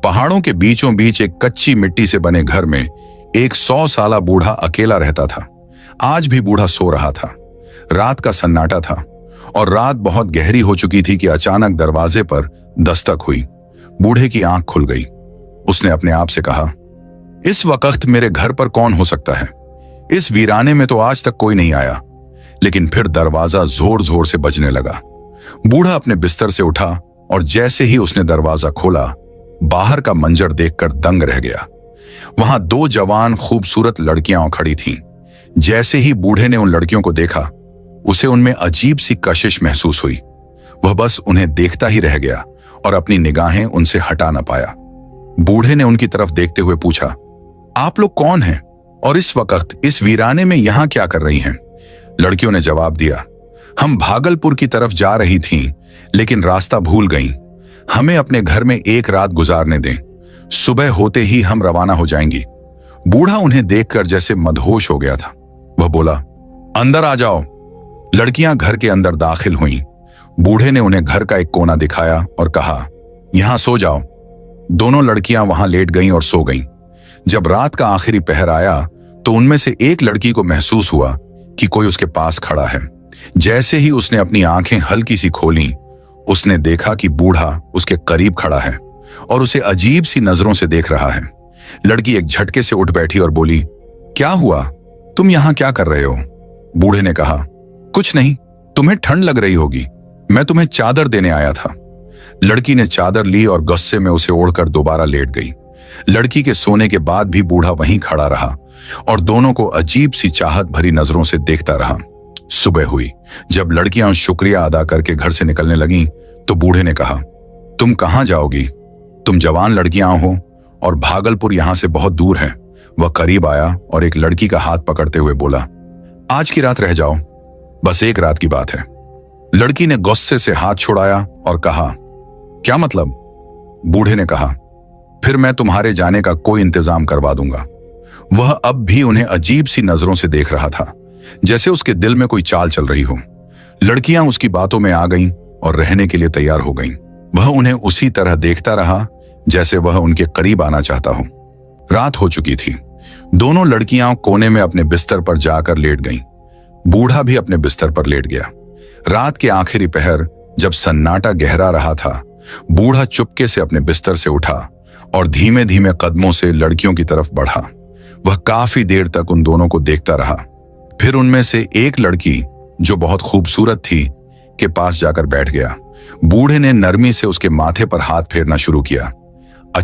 पहाड़ों के बीचों बीच एक कच्ची मिट्टी से बने घर में एक 100 साला बूढ़ा अकेला रहता था। आज भी बूढ़ा सो रहा था। रात का सन्नाटा था और रात बहुत गहरी हो चुकी थी कि अचानक दरवाजे पर दस्तक हुई। बूढ़े की आंख खुल गई। उसने अपने आप से कहा, इस वक्त मेरे घर पर कौन हो सकता है? इस वीराने में तो आज तक कोई नहीं आया। लेकिन फिर दरवाजा जोर जोर से बजने लगा। बूढ़ा अपने बिस्तर से उठा और जैसे ही उसने दरवाजा खोला, बाहर का मंजर देखकर दंग रह गया। वहां 2 जवान खूबसूरत लड़कियां खड़ी थीं। जैसे ही बूढ़े ने उन लड़कियों को देखा, उसे उनमें अजीब सी कशिश महसूस हुई। वह बस उन्हें देखता ही रह गया और अपनी निगाहें उनसे हटा न पाया। बूढ़े ने उनकी तरफ देखते हुए पूछा, आप लोग कौन हैं और इस वक्त इस वीराने में यहां क्या कर रही हैं? लड़कियों ने जवाब दिया, हम भागलपुर की तरफ जा रही थीं, लेकिन रास्ता भूल गईं। हमें अपने घर में एक रात गुजारने दें। सुबह होते ही हम रवाना हो जाएंगी। बूढ़ा उन्हें देखकर जैसे मदहोश हो गया था। वह बोला, अंदर आ जाओ। लड़कियां घर के अंदर दाखिल हुईं। बूढ़े ने उन्हें घर का एक कोना दिखाया और कहा, यहां सो जाओ। दोनों लड़कियां वहां लेट गईं और सो गईं। जब रात का आखिरी पहर आया तो उनमें से एक लड़की को महसूस हुआ कि कोई उसके पास खड़ा है। जैसे ही उसने अपनी आंखें हल्की सी खोलीं, उसने देखा कि बूढ़ा उसके करीब खड़ा है और उसे अजीब सी नजरों से देख रहा है। लड़की एक झटके से उठ बैठी और बोली, क्या हुआ? तुम यहां क्या कर रहे हो? बूढ़े ने कहा, कुछ नहीं, तुम्हें ठंड लग रही होगी, मैं तुम्हें चादर देने आया था। लड़की ने चादर ली और गुस्से में उसे ओढ़कर दोबारा लेट गई। लड़की के सोने के बाद भी बूढ़ा वहीं खड़ा रहा और दोनों को अजीब सी चाहत भरी नजरों से देखता रहा। सुबह हुई। जब लड़कियां शुक्रिया अदा करके घर से निकलने लगीं, तो बूढ़े ने कहा, तुम कहां जाओगी? तुम जवान लड़कियां हो और भागलपुर यहां से बहुत दूर है। वह करीब आया और एक लड़की का हाथ पकड़ते हुए बोला, आज की रात रह जाओ, बस एक रात की बात है। लड़की ने गुस्से से हाथ छुड़ाया और कहा, क्या मतलब? बूढ़े ने कहा, फिर मैं तुम्हारे जाने का कोई इंतजाम करवा दूंगा। वह अब भी उन्हें अजीब सी नजरों से देख रहा था, जैसे उसके दिल में कोई चाल चल रही हो। लड़कियां उसकी बातों में आ गईं और रहने के लिए तैयार हो गईं। वह उन्हें उसी तरह देखता रहा जैसे वह उनके करीब आना चाहता हो। रात हो चुकी थी। दोनों लड़कियां कोने में अपने बिस्तर पर जाकर लेट गईं। बूढ़ा भी अपने बिस्तर पर लेट गया। रात के आखिरी पहर जब सन्नाटा गहरा रहा था, बूढ़ा चुपके से अपने बिस्तर से उठा और धीमे धीमे कदमों से लड़कियों की तरफ बढ़ा। वह काफी देर तक उन दोनों को देखता रहा। फिर उनमें से एक लड़की, जो बहुत खूबसूरत थी, के पास जाकर बैठ गया। बूढ़े ने नरमी से उसके माथे पर हाथ फेरना शुरू किया।